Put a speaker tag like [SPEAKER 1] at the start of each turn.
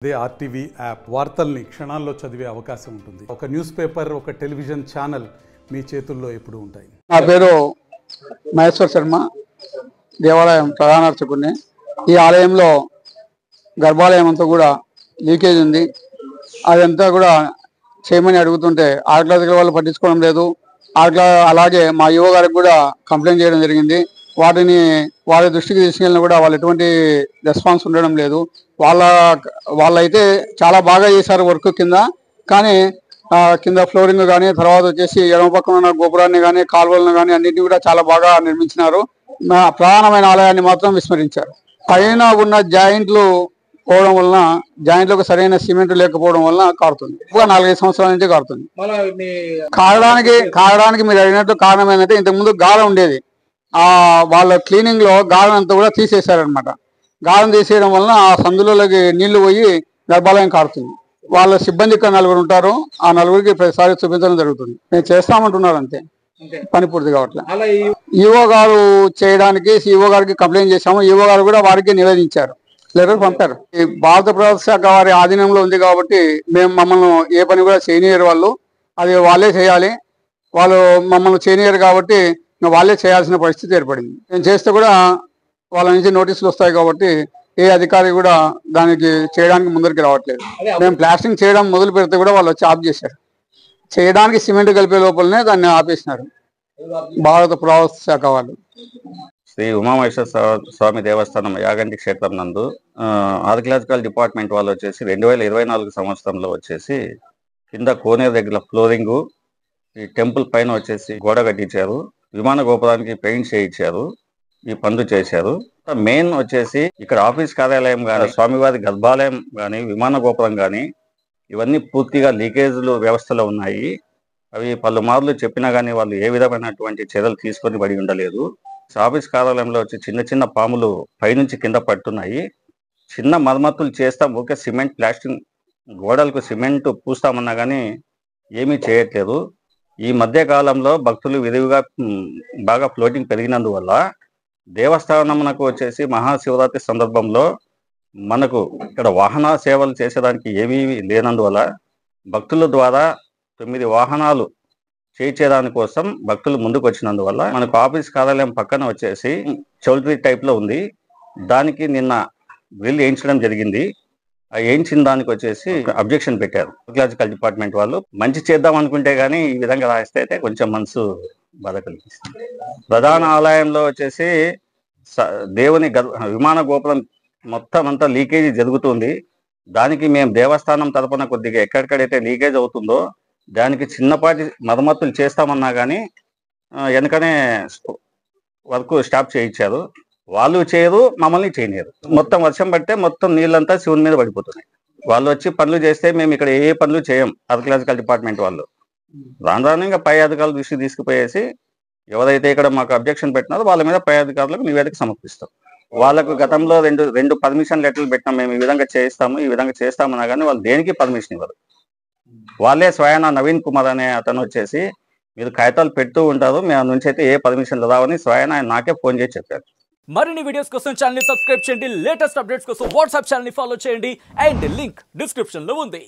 [SPEAKER 1] అదే RTV app వార్తల్ని క్షణాల్లో చదివే అవకాశం ఉంటుంది. ఒక న్యూస్ పేపర్, ఒక టెలివిజన్ ఛానల్ మీ చేతుల్లో ఎప్పుడు ఉంటాయి.
[SPEAKER 2] నా పేరు మహేశ్వర్ శర్మ, దేవాలయం ప్రధాన అర్చకుడిని. ఈ ఆలయంలో గర్భాలయం అంతా కూడా లీకేజ్ ఉంది. అదంతా కూడా చేయమని అడుగుతుంటే ఆర్కిలాజికల్ వాళ్ళు పట్టించుకోవడం లేదు. అలాగే మా యువ గారికి కూడా కంప్లైంట్ చేయడం జరిగింది. వాళ్ళ దృష్టికి తీసుకెళ్ళినా కూడా వాళ్ళు ఎటువంటి రెస్పాన్స్ ఉండడం లేదు. వాళ్ళైతే చాలా బాగా చేశారు వర్క్ కింద. కానీ కింద ఫ్లోరింగ్ కానీ, తర్వాత వచ్చేసి ఎడమ పక్కన ఉన్న గోపురాన్ని కానీ, కాలువలను కానీ అన్నింటినీ కూడా చాలా బాగా నిర్మించినారు. ప్రధానమైన ఆలయాన్ని మాత్రం విస్మరించారు. పైన ఉన్న జాయింట్లు పోవడం వలన, జాయింట్లకు సరైన సిమెంట్ లేకపోవడం వలన కారుతుంది. 4-5 సంవత్సరాల నుంచి కారుతుంది. కారడానికి మీరు అడిగినట్టు కారణం ఏంటంటే, ఇంతకుముందు గాలం ఉండేది. వాళ్ళ క్లీనింగ్ లో గాలం అంతా కూడా తీసేశారనమాట. గాలం తీసేయడం వలన ఆ సందులలోకి నీళ్లు పోయి గర్భాలయం కారుతుంది. వాళ్ళ సిబ్బంది ఇక్కడ 4 ఉంటారు. ఆ 4కి ప్రతిసారి చూపించడం జరుగుతుంది. మేము చేస్తామంటున్నారు, అంతే. పని పూర్తి కావట్లేదు. ఈఓ గారు చేయడానికి ఈఓ గారికి కంప్లైంట్ చేశాము. ఈఓ గారు కూడా వారికి నివేదించారు, లెటర్ పంపారు. ఈ భారత ప్రభుత్వ శాఖ వారి ఆధీనంలో ఉంది కాబట్టి మమ్మల్ని ఏ పని కూడా చేయనియరు. వాళ్ళు అది వాళ్ళే చేయాలి. వాళ్ళు మమ్మల్ని చేయనియరు కాబట్టి వాళ్ళే చేయాల్సిన పరిస్థితి ఏర్పడింది. నేను చేస్తే కూడా వాళ్ళ నుంచి నోటీసులు వస్తాయి కాబట్టి ఏ అధికారి కూడా దానికి చేయడానికి ముందరికి రావట్లేదు. మేము ప్లాస్టింగ్ చేయడం మొదలు పెడితే కూడా వాళ్ళు వచ్చి ఆఫ్ చేశారు. చేయడానికి సిమెంట్ కలిపే లోపలనే దాన్ని ఆపేసినారు భారత పురావస్తు శాఖ వాళ్ళు.
[SPEAKER 3] శ్రీ ఉమామహేశ్వర స్వామి దేవస్థానం యాగంటి క్షేత్రం నందు ఆర్కియాలజికల్ డిపార్ట్మెంట్ వాళ్ళు వచ్చేసి 2024 సంవత్సరంలో వచ్చేసి కింద కోనేరు దగ్గర ఫ్లోరింగు, ఈ టెంపుల్ పైన వచ్చేసి గోడ కట్టించారు. విమాన గోపురానికి పెయింట్ చేయించారు. ఈ పనులు చేశారు. మెయిన్ వచ్చేసి ఇక్కడ ఆఫీస్ కార్యాలయం కానీ, స్వామివారి గర్భాలయం కానీ, విమాన గోపురం కానీ ఇవన్నీ పూర్తిగా లీకేజ్లు వ్యవస్థలో ఉన్నాయి. అవి పలుమార్లు చెప్పినా కానీ వాళ్ళు ఏ విధమైనటువంటి చర్యలు తీసుకొని పడి ఉండలేదు. ఆఫీస్ కార్యాలయంలో వచ్చి చిన్న చిన్న పాములు పైనుంచి కింద పడుతున్నాయి. చిన్న మరమ్మతులు చేస్తాం, ఓకే, సిమెంట్ ప్లాస్టింగ్ గోడలకు సిమెంట్ పూస్తామన్నా కానీ ఏమీ చేయట్లేదు. ఈ మధ్య కాలంలో భక్తులు విరివిగా బాగా ఫ్లోటింగ్ పెరిగినందువల్ల దేవస్థానమునకు వచ్చేసి మహాశివరాత్రి సందర్భంలో మనకు ఇక్కడ వాహన సేవలు చేసేదానికి ఏమీ లేనందువల్ల భక్తుల ద్వారా 9 వాహనాలు చేయించేదాని కోసం భక్తులు ముందుకు వచ్చినందువల్ల మనకు ఆఫీస్ కార్యాలయం పక్కన వచ్చేసి చౌల్ట్రీ టైప్ లో ఉంది. దానికి నిన్న గ్రిల్ వేయించడం జరిగింది. ఆ వేయించిన దానికి వచ్చేసి అబ్జెక్షన్ పెట్టారు ఆర్కియాలజికల్ డిపార్ట్మెంట్ వాళ్ళు. మంచి చేద్దాం అనుకుంటే గానీ ఈ విధంగా రాస్తే అయితే కొంచెం మనసు బాధ కలిగిస్తుంది. ప్రధాన ఆలయంలో వచ్చేసి దేవుని విమాన గోపురం మొత్తం అంతా లీకేజీ జరుగుతుంది. దానికి మేము దేవస్థానం తరపున కొద్దిగా ఎక్కడికడైతే లీకేజ్ అవుతుందో దానికి చిన్నపాటి మరమ్మతులు చేస్తామన్నా కానీ వెనకనే వర్క్ స్టాప్ చేయించారు. వాళ్ళు చేయరు, మమ్మల్ని చేయలేరు. మొత్తం వర్షం పడితే మొత్తం నీళ్ళంతా శివుని మీద పడిపోతున్నాయి. వాళ్ళు వచ్చి పనులు చేస్తే మేము ఇక్కడ ఏ పనులు చేయం. ఆర్కియాలజికల్ డిపార్ట్మెంట్ వాళ్ళు రాను ఇంకా పై అధికారుల దృష్టికి తీసుకుపోయేసి ఎవరైతే ఇక్కడ మాకు అబ్జెక్షన్ పెట్టినారో వాళ్ళ మీద పై అధికారులకు నివేదిక సమర్పిస్తాం. వాళ్ళకు గతంలో రెండు పర్మిషన్ లెటర్లు పెట్టినాం. మేము ఈ విధంగా చేస్తామన్నా కానీ వాళ్ళు దేనికి పర్మిషన్ ఇవ్వరు. వాళ్ళే స్వయాన నవీన్ కుమార్ అనే అతను వచ్చేసి మీరు కాగితాలు పెడుతూ ఉంటారు, మేము నుంచి అయితే ఏ పర్మిషన్లు రావని స్వయాన ఆయన నాకే ఫోన్ చేసి చెప్పారు.
[SPEAKER 4] మరిన్ని వీడియోస్ కోసం ఛానల్ ని సబ్స్క్రైబ్ చేయండి. లేటెస్ట్ అప్డేట్స్ కోసం వాట్సాప్ ఛానల్ ని ఫాలో చేయండి. అండ్ లింక్ డిస్క్రిప్షన్ లో ఉంది.